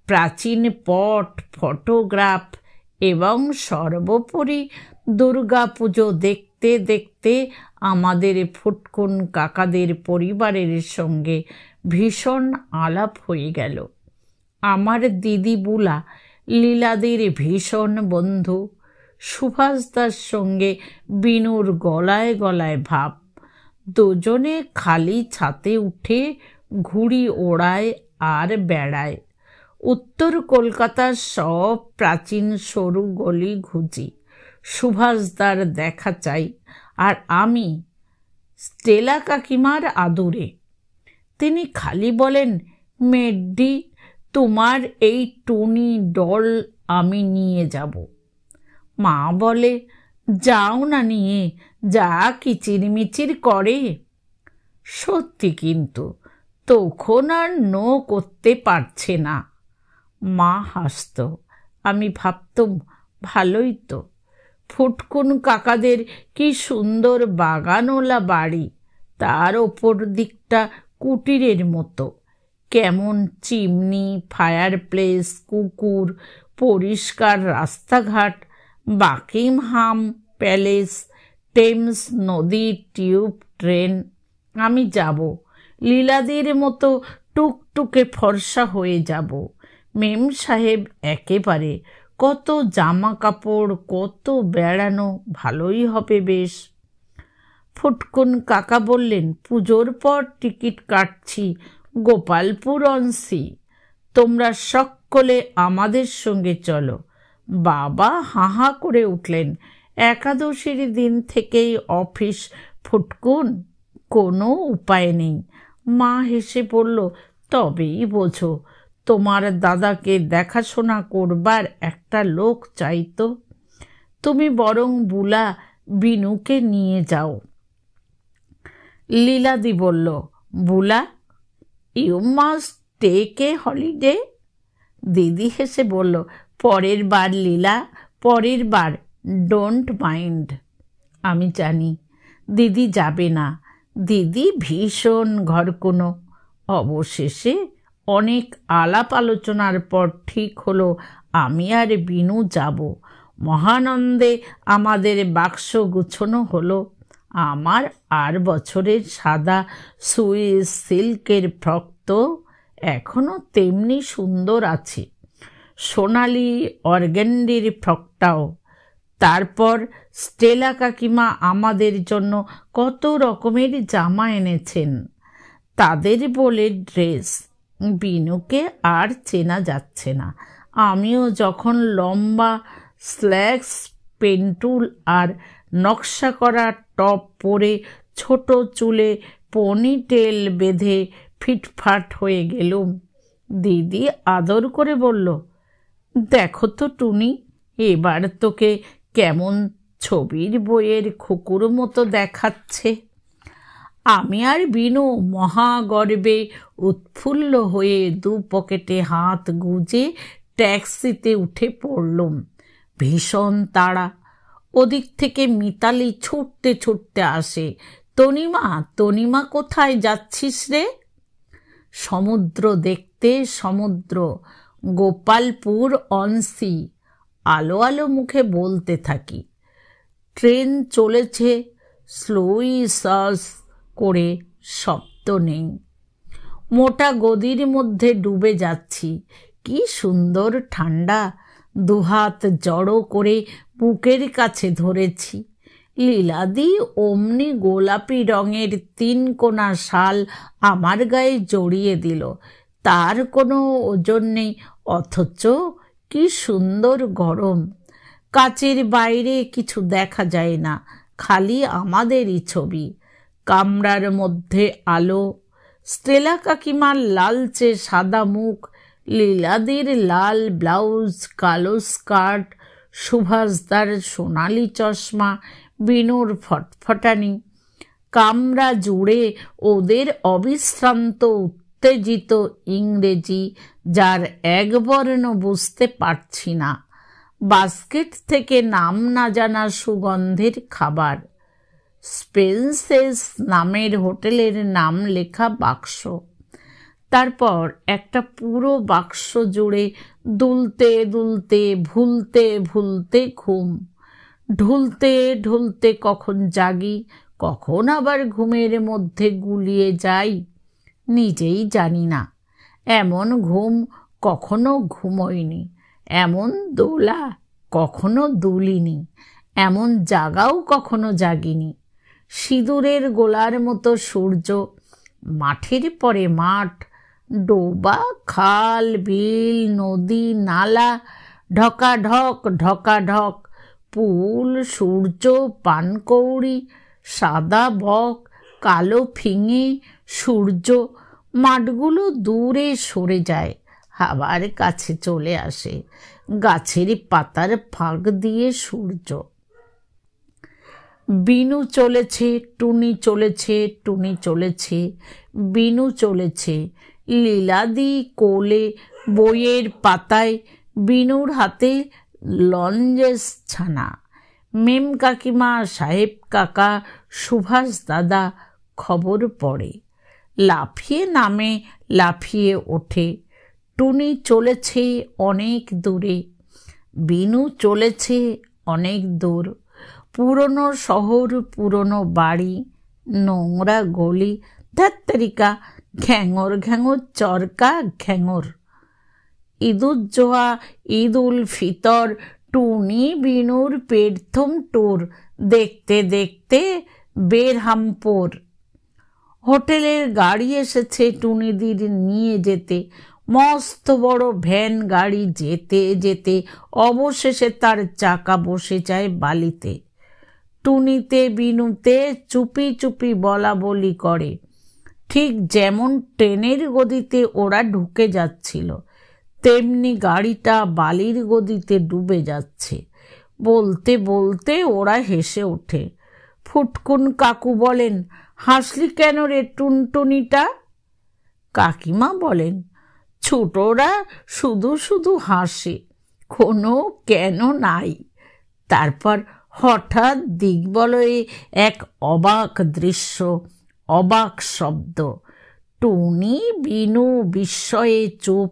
প্রাচীন পট, ফটোগ্রাফ এবং সর্বোপরি দুর্গা পুজো দেখতে দেখতে আমাদের ফুটকুন কাকাদের পরিবারের সঙ্গে ভীষণ আলাপ হয়ে গেল। আমার দিদি বুলা লীলাদের ভীষণ বন্ধু। সুভাষদার সঙ্গে বিনুর গলায় গলায় ভাব। দুজনে খালি ছাতে উঠে ঘুড়ি ওড়ায় আর বেড়ায়। উত্তর কলকাতার সব প্রাচীন সরু গলি ঘুচি, সুভাষদার দেখা চাই, আর আমি স্টেলা কাকিমার আদুরে। তিনি খালি বলেন, মেড্ডি, তোমার এই টুনি ডল আমি নিয়ে যাব। মা বলে, যাও না নিয়ে, যা কিচিরমিচির করে। সত্যি কিন্তু তখন আর নো করতে পারছে না। মা হাসত, আমি ভাবতুম ভালোই তো। ফুটকুন কাকাদের কি সুন্দর বাগানওয়ালা বাড়ি, তার ওপর দিকটা কুটিরের মতো, কেমন চিমনি, ফায়ার প্লেস, কুকুর, পরিষ্কার রাস্তাঘাট, বাকিংহাম প্যালেস, টেমস নদী, টিউব ট্রেন। আমি যাব, লীলাদির মতো টুকটুকে ফর্সা হয়ে যাব। মেম সাহেব একেবারে, কত জামা কাপড়, কত বেড়ানো, ভালোই হবে বেশ। ফুটকুন কাকা বললেন, পুজোর পর টিকিট কাটছি, গোপালপুর অনসি। তোমরা সকলে আমাদের সঙ্গে চলো। বাবা হাহা করে উঠলেন, একাদশীর দিন থেকেই অফিস ফুটকুন, কোনো উপায় নেই। মা হেসে পড়ল, তবেই বোঝো, তোমার দাদাকে দেখাশোনা করবার একটা লোক চাইতো। তুমি বরং বুলা বিনুকে নিয়ে যাও। লীলাদি বলল, Bula, you must take a holiday. দিদি হেসে বলল, পরের বার লীলা, পরের বার, ডোন্ট মাইন্ড। আমি জানি দিদি যাবে না, দিদি ভীষণ ঘরকোনো। অবশেষে অনেক আলাপ আলোচনার পর ঠিক হলো আমি আর বিনু যাব। মহানন্দে আমাদের বাক্স গুছোনো হলো। আমার আর বছরের সাদা সুইস সিল্কের ফ্রক তো এখনো তেমনি সুন্দর আছে, সোনালি অর্গ্যান্ডির ফ্রকটাও। তারপর স্টেলা কাকিমা আমাদের জন্য কত রকমের জামা এনেছেন, তাদের বলে ড্রেস। বিনুকে আর চেনা যাচ্ছে না। আমিও যখন লম্বা স্ল্যাক্স, পেন্টুল আর নকশা করা টপ পরে ছোট চুলে পনিটেল বেঁধে ফিটফাট হয়ে গেলুম, দিদি আদর করে বলল, দেখো তো টুনি, এবার তোকে কেমন ছবির বইয়ের খুকুর মতো দেখাচ্ছে। আমি আর বিনু মহাগর্বে উৎফুল্ল হয়ে দু পকেটে হাত গুজে ট্যাক্সিতে উঠে পড়লুম। ভীষণ তাড়া। ওদিক থেকে মিতালি ছুটতে ছুটতে আসে, তনিমা, তনিমা, কোথায় যাচ্ছিস রে? সমুদ্র দেখতে, সমুদ্র, গোপালপুর অনসি। আলো আলো মুখে বলতে থাকি। ট্রেন চলেছে স্লোই সাস করে, শব্দ নেই। মোটা গদির মধ্যে ডুবে যাচ্ছি। কি সুন্দর ঠান্ডা। দুহাত জড়ো করে বুকের কাছে ধরেছি। লীলাদি অমনি গোলাপি রঙের 3 কোনা শাল আমার গায়ে জড়িয়ে দিল। তার কোনো ওজন নেই, অথচ কি সুন্দর গরম। কাচের বাইরে কিছু দেখা যায় না, খালি আমাদেরই ছবি। কামরার মধ্যে আলো, স্টেলা কাকিমার লালচে সাদা মুখ, লীলাদির লাল ব্লাউজ, কালো স্কার্ট, সুভাষদার সোনালি চশমা, বিনুর ফটফটানি। কামরা জুড়ে ওদের অবিশ্রান্ত উত্তেজিত ইংরেজি, যার এক বর্ণ বুঝতে পারছি না। বাস্কেট থেকে নাম না জানা সুগন্ধের খাবার, স্পেন্সেস নামের হোটেলের নাম লেখা বাক্স। তারপর একটা পুরো বাক্স জুড়ে দুলতে দুলতে, ভুলতে ভুলতে ঘুম। ঢুলতে ঢুলতে কখন জাগি, কখন আবার ঘুমের মধ্যে গুলিয়ে যাই, নিজেই জানি না। এমন ঘুম কখনো ঘুমোইনি, এমন দোলা কখনো দুলিনি, এমন জাগাও কখনো জাগিনি। সিঁদুরের গোলার মতো সূর্য, মাঠের পরে মাঠ, ডোবা, খাল, বিল, নদী, নালা, ঢকাঢক ঢকাঢক, পুল, সূর্য, পানকৌড়ি, সাদা বক, কালো ফিঙে, সূর্য। মাঠগুলো দূরে সরে যায়, আবার কাছে চলে আসে, গাছের পাতার ফাঁক দিয়ে সূর্য। বিনু চলেছে, টুনি চলেছে, টুনি চলেছে, বিনু চলেছে, লীলাদি কোলে, বইয়ের পাতায়, বিনুর হাতে লঞ্জেস ছানা। মেম কাকিমা, সাহেব কাকা, সুভাষ দাদা খবর পড়ে, লাফিয়ে নামে, লাফিয়ে ওঠে। টুনি চলেছে অনেক দূরে, বিনু চলেছে অনেক দূর। পুরনো শহর, পুরনো বাড়ি, নোংরা গলি, ধ্যাত্তেরিকা, ঘ্যাঙর ঘ্যাঙর চরকা ঘ্যাঙর। ঈদুজ্জোহা, ঈদ উল ফিতর, টুনি বিনুর পেটথম ট্যুর, দেখতে দেখতে বেরহামপুর। হোটেলের গাড়ি এসেছে টুনিদির নিয়ে যেতে, মস্ত বড় ভ্যান গাড়ি যেতে যেতে অবশেষে তার চাকা বসে যায় বালিতে। টুনিতে বিনুতে চুপি চুপি বলা বলি করে, ঠিক যেমন ট্রেনের গদিতে ওরা ঢুকে যাচ্ছিল, তেমনি গাড়িটা বালির গদিতে ডুবে যাচ্ছে। বলতে বলতে ওরা হেসে ওঠে। ফুটকুন কাকু বলেন, হাসলি কেন রে টুনটুনিটা? কাকিমা বলেন, ছোটরা শুধু শুধু হাসে, কোনো কেন নাই। তারপর হঠাৎ দিগ্বলয়ে এক অবাক দৃশ্য, অবাক শব্দ। টুনি বিনু বিস্ময়ে চুপ,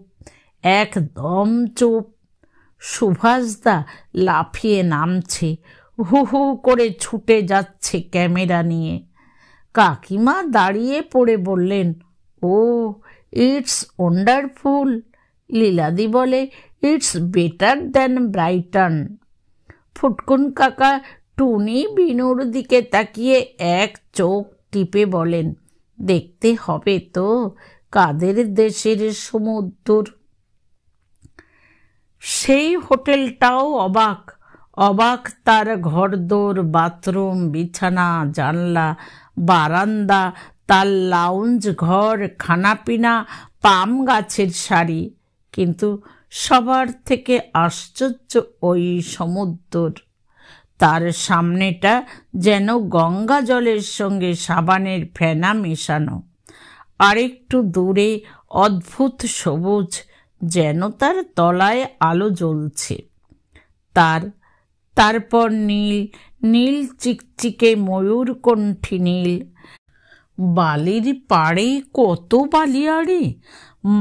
একদম চুপ। সুভাষদা লাফিয়ে নামছে, হু হু করে ছুটে যাচ্ছে ক্যামেরা নিয়ে। কাকিমা দাঁড়িয়ে পড়ে বললেন, ও ইটস ওয়ান্ডারফুল। লীলাদি বলে, it's better than Brighton. Phutkun কাকা টুনি বিনুর দিকে তাকিয়ে এক চোখ টিপে বলেন, দেখতে হবে তো কাদের দেশের সমুদ্র। সেই হোটেলটাও অবাক, অবাক তার ঘরদোর, বাথরুম, বিছানা, জানলা, বারান্দা, তার লাউঞ্জ ঘর, খানাপিনা, পাম গাছের সারি। কিন্তু সবার থেকে আশ্চর্য ওই সমুদ্র। তার সামনেটা যেন গঙ্গা জলের সঙ্গে সাবানের ফেনা মেশানো। আরেকটু দূরে অদ্ভুত সবুজ, যেন তার তলায় আলো জ্বলছে। তারপর নীল, নীল চিকচিকে ময়ূরকণ্ঠী নীল। বালির পাড়ে কত বালিয়াড়ি,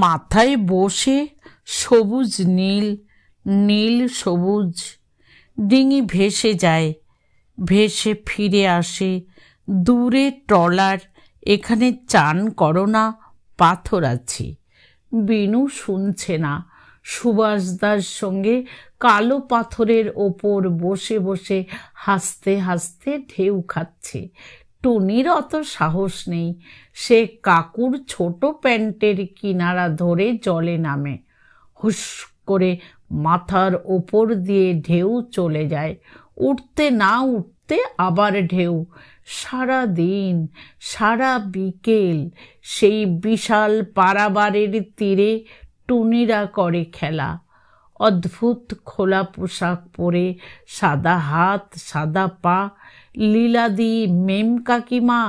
মাথায় বসে সবুজ নীল, নীল সবুজ। ডিঙি ভেসে যায়, ভেসে ফিরে আসে। দূরে ট্রলার, এখানে চান করো না, পাথর আছে। বিনু শুনছে না, সুভাষদার সঙ্গে কালো পাথরের ওপর বসে বসে হাসতে হাসতে ঢেউ খাচ্ছে। টুনির অত সাহস নেই, সে কাকুর ছোট প্যান্টের কিনারা ধরে জলে নামে। হুস করে মাথার ওপর দিয়ে ঢেউ চলে যায়, উঠতে না উঠতে আবার ঢেউ। সারা দিন, সারা বিকেল সেই বিশাল পারাবারের তীরে টুনিরা করে খেলা। অদ্ভুত খোলা পোশাক পরে, সাদা হাত সাদা পা। লীলাদি, মেম কাকিমা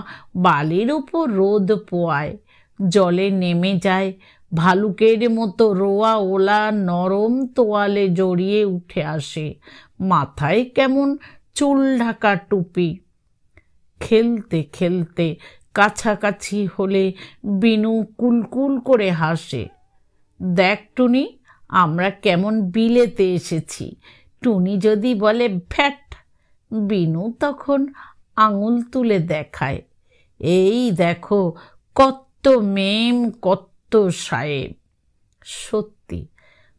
বালির উপর রোদ পোয়ায়, জলে নেমে যায়। ভালুকের মতো রোয়া ওলা নরম তোয়ালে জড়িয়ে উঠে আসে, মাথায় কেমন চুল ঢাকা টুপি। খেলতে খেলতে কাছাকাছি হলে বিনু কুলকুল করে হাসে। দেখ টুনি, আমরা কেমন বিলেতে এসেছি। টুনি যদি বলে ফ্যাট, বিনু তখন আঙুল তুলে দেখায়, এই দেখো কত মেম, কত সাহেব। সত্যি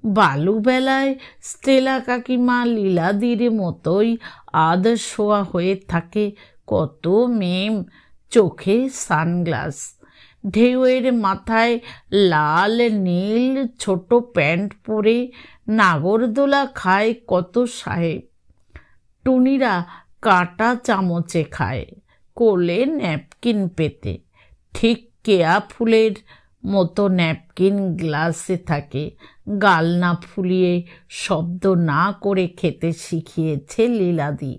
বালুবেলায় স্টেলা কাকিমা লীলাদির মতোই আধ শোয়া হয়ে থাকে কত মেম, চোখে সানগ্লাস, ঢেউয়ের মাথায় লাল নীল ছোট প্যান্ট পরে নাগরদোলা খায় কত সাহেব। টুনিরা কাঁটা চামচে খায়, কোলে ন্যাপকিন পেতে, ঠিক কেয়া ফুলের মতো ন্যাপকিন গ্লাসে থাকে, গাল না ফুলিয়ে শব্দ না করে খেতে শিখিয়েছে লীলাদি।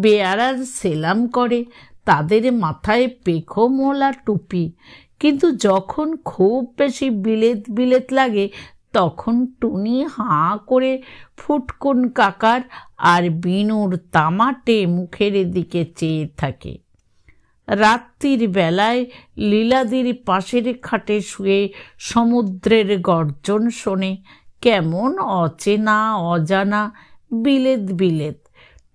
বেয়ারার সেলাম করে, তাদের মাথায় পেখমওয়ালা টুপি, কিন্তু যখন খুব বেশি বিলেত বিলেত লাগে তখন টুনি হাঁ করে ফুটকুন কাকার আর বিনুর তামাটে মুখের দিকে চেয়ে থাকে। রাত্রির বেলায় লীলাদির পাশের খাটে শুয়ে সমুদ্রের গর্জন শোনে, কেমন অচেনা অজানা বিলেত বিলেত।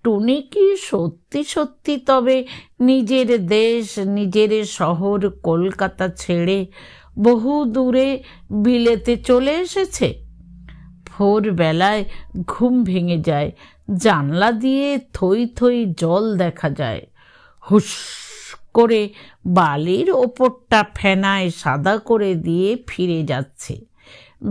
টুনি কি সত্যি সত্যি তবে নিজের দেশ, নিজের শহর কলকাতা ছেড়ে বহু দূরে বিলেতে চলে এসেছে? ভোরবেলায় ঘুম ভেঙে যায়, জানলা দিয়ে থই থই জল দেখা যায়, হুস করে বালির ওপরটা ফেনায় সাদা করে দিয়ে ফিরে যাচ্ছে।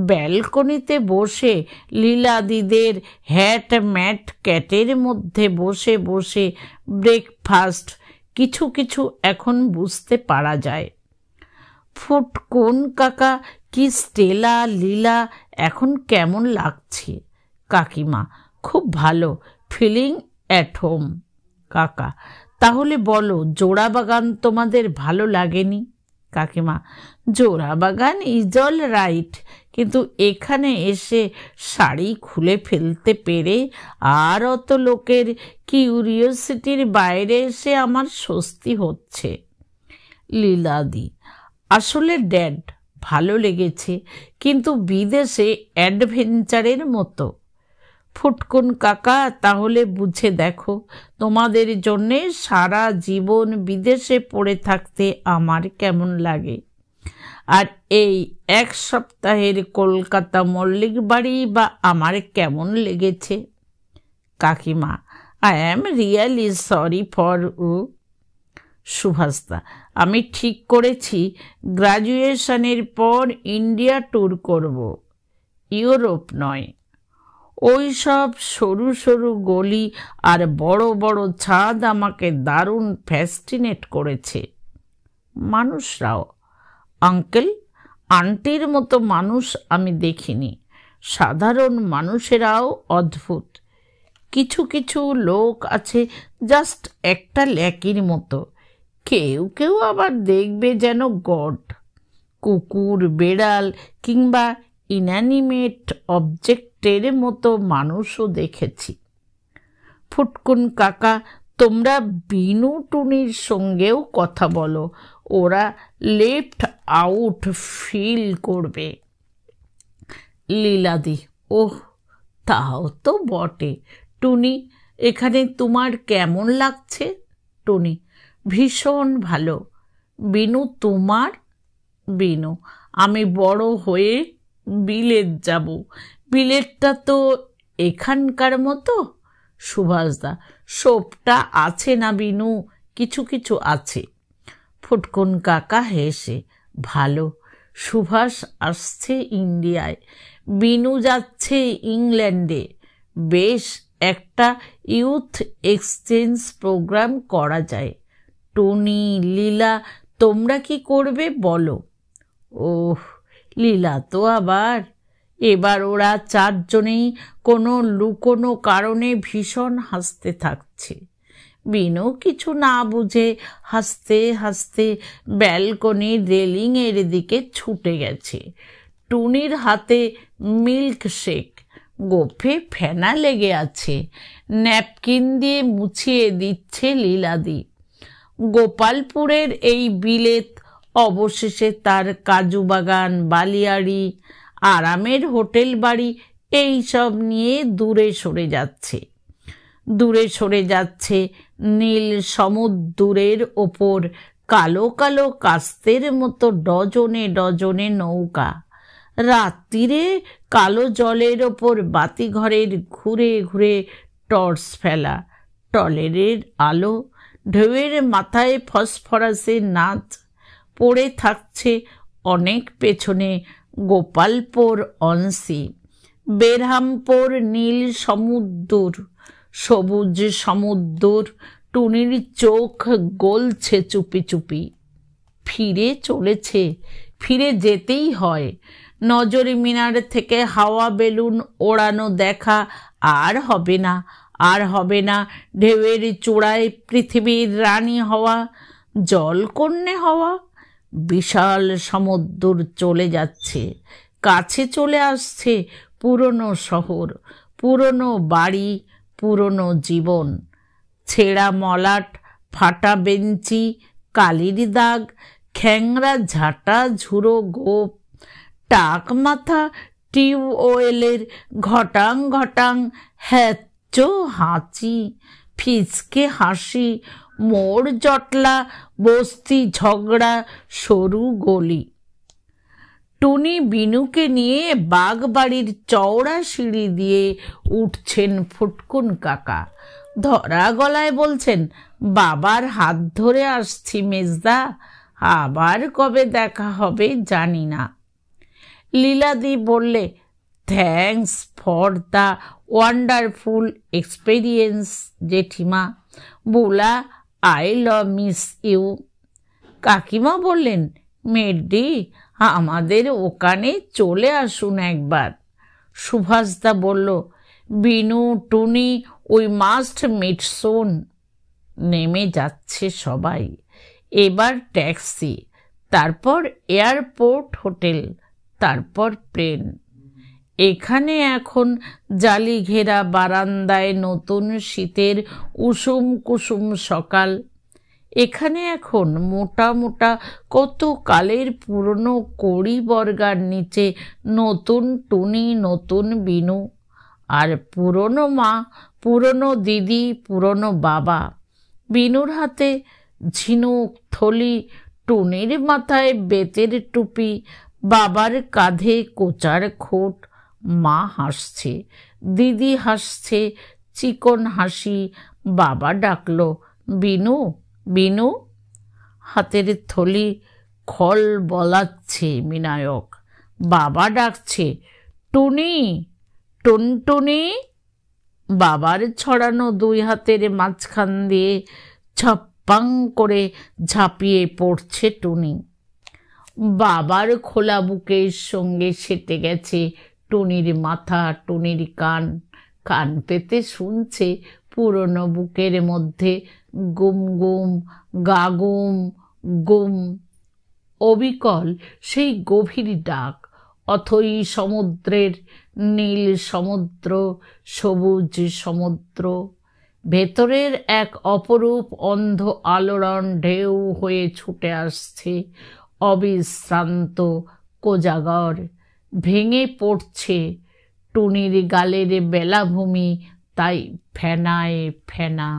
ব্যালকনিতে বসে লীলাদিদের হ্যাট ম্যাট ক্যাটের মধ্যে বসে বসে ব্রেকফাস্ট কিছু কিছু এখন বুঝতে পারা যায়। ফুটকুন কাকা কি স্টেলা লীলা এখন কেমন লাগছে? কাকিমা: খুব ভালো, ফিলিং অ্যাট হোম। কাকা: তাহলে বলো, জোড়া বাগান তোমাদের ভালো লাগেনি? কাকিমা: জোড়া বাগান ইজ অল রাইট, কিন্তু এখানে এসে শাড়ি খুলে ফেলতে পেরে আর অত লোকের কিউরিওসিটির বাইরে এসে আমার স্বস্তি হচ্ছে। লীলাদি: আসলে ড্যাড ভালো লেগেছে, কিন্তু বিদেশে অ্যাডভেঞ্চারের মতো। ফুটকুন কাকা: তাহলে বুঝে দেখো, তোমাদের জন্যে সারা জীবন বিদেশে পড়ে থাকতে আমার কেমন লাগে, আর এই এক সপ্তাহের কলকাতা মল্লিক বাড়ি বা আমার কেমন লেগেছে। কাকিমা: I am really sorry for you. সুভাষদা: আমি ঠিক করেছি গ্রাজুয়েশনের পর ইন্ডিয়া ট্যুর করব, ইউরোপ নয়। ওই সব সরু সরু গলি আর বড় বড় ছাদ আমাকে দারুণ ফ্যাসিনেট করেছে। মানুষরাও, আঙ্কেল আন্টির মতো মানুষ আমি দেখিনি, সাধারণ মানুষেরাও অদ্ভুত। কিছু কিছু লোক আছে জাস্ট একটা ল্যাকির মতো, কেউ কেউ আবার দেখবে যেন গড। কুকুর, বেড়াল কিংবা ইনঅ্যানিমেট অবজেক্টের মতো মানুষও দেখেছি। ফুটকুন কাকা: তোমরা বিনু টুনির সঙ্গেও কথা বলো, ওরা লেফট আউট ফিল করবে। লীলাদি: ওহ, তাও তো বটে। টুনি, এখানে তোমার কেমন লাগছে? টুনি: ভীষণ ভালো। বিনু, তোমার? বিনু: আমি বড় হয়ে বিলেত যাব। বিলেতটা তো এখানকার মতো। সুভাষদা: সবটা আছে না বিনু, কিছু কিছু আছে। ফুটকুন কাকা হেসে: ভালো, সুভাষ আসছে ইন্ডিয়ায়, বিনু যাচ্ছে ইংল্যান্ডে, বেশ একটা ইউথ এক্সচেঞ্জ প্রোগ্রাম করা যায়। টুনি, লীলা, তোমরা কি করবে বলো? ওহ, লীলা তো আবার, এবার ওরা চারজনেই কোনো লুকোনো কারণে ভীষণ হাসতে থাকছে। বিনু কিছু না বুঝে হাসতে হাসতে ব্যালকনির রেলিংয়ের দিকে ছুটে গেছে। টুনির হাতে মিল্ক শেক, গোফে ফেনা লেগে আছে, ন্যাপকিন দিয়ে মুছিয়ে দিচ্ছে লীলাদি। গোপালপুরের এই বিলেত অবশেষে তার কাজু বাগান, বালিয়াড়ি, আরামের হোটেল বাড়ি এই সব নিয়ে দূরে সরে যাচ্ছে। দূরে সরে যাচ্ছে নীল সমুদ্রের ওপর কালো কালো কাস্তের মতো ডজনে ডজনে নৌকা। রাত্রিরে কালো জলের ওপর বাতিঘরের ঘুরে ঘুরে টর্চ ফেলা, টলেরের আলো, ঢেউয়ের মাথায় ফসফরাসের নাচ, পড়ে থাকছে অনেক পেছনে গোপালপুর অংশী, বেরহামপুর নীল সমুদ্র, সবুজ সমুদ্র। টুনির চোখ গলছে চুপি চুপি। ফিরে চলেছে, ফিরে যেতেই হয়। নজর মিনার থেকে হাওয়া বেলুন ওড়ানো দেখা আর হবে না, আর হবে না। ঢেউয়ের চূড়ায় পৃথিবীর রানী হওয়া, জলকন্যে হওয়া। বিশাল সমুদ্র চলে যাচ্ছে, কাছে চলে আসছে পুরনো শহর, পুরনো বাড়ি, পুরনো জীবন। ছেঁড়া মলাট, ফাটা বেঞ্চি, কালির দাগ, খ্যাংরা ঝাঁটা ঝুড়ো গোপ, টাক মাথা টিউবওয়েলের ঘটাং ঘটাং হ্যাচ্চ হাঁচি, ফিচকে হাসি, মোড় জটলা, বস্তি ঝগড়া, সরু গলি। টুনি বিনুকে নিয়ে বাগবাড়ির চওড়া সিঁড়ি দিয়ে উঠছেন ফুটকুন কাকা। ধরা গলায় বলছেন, বাবার হাত ধরে আসছি মেজদা, আবার কবে দেখা হবে জানি না। লীলাদি বললে, thanks for the wonderful experience জেঠিমা, বুলা আই লাভ মিস ইউ। কাকিমা বললেন, মেড্ডি আমাদের ওখানে চলে আসুন একবার। সুভাষদা বলল, বিনু, টুনি, উই মাস্ট মিট সুন। নেমে যাচ্ছে সবাই। এবার ট্যাক্সি, তারপর এয়ারপোর্ট হোটেল, তারপর প্লেন। এখানে এখন জালি ঘেরা বারান্দায় নতুন শীতের উষুম কুসুম সকাল। এখানে এখন মোটা মোটা কত কালের পুরনো কড়ি বর্গার নিচে নতুন টুনি, নতুন বিনু, আর পুরনো মা, পুরনো দিদি, পুরনো বাবা। বিনুর হাতে ঝিনুক থলি, টুনির মাথায় বেতের টুপি, বাবার কাঁধে কোচার খোট। মা হাসছে, দিদি হাসছে, চিকন হাসি। বাবা ডাকলো, বিনু, বিনু। হাতের থলি খল বলাচ্ছে বিনায়ক। বাবা ডাকছে, টুনি, টুনটুনি। বাবার ছড়ানো দুই হাতের মাঝখান দিয়ে ছাপ্পাং করে ঝাঁপিয়ে পড়ছে টুনি। বাবার খোলা বুকের সঙ্গে সেটে গেছে টুনির মাথা, টুনির কান। কান পেতে শুনছে পুরনো বুকের মধ্যে গুম গুম গাগুম গুম, অবিকল সেই গভীর ডাক। অথই সমুদ্রের, নীল সমুদ্র, সবুজ সমুদ্র। ভেতরের এক অপরূপ অন্ধ আলোড়ন ঢেউ হয়ে ছুটে আসছে অবিশ্রান্ত কোজাগর। ভেঙে পড়ছে টুনির গালের বেলাভূমি, তাই ফেনায় ফেনা।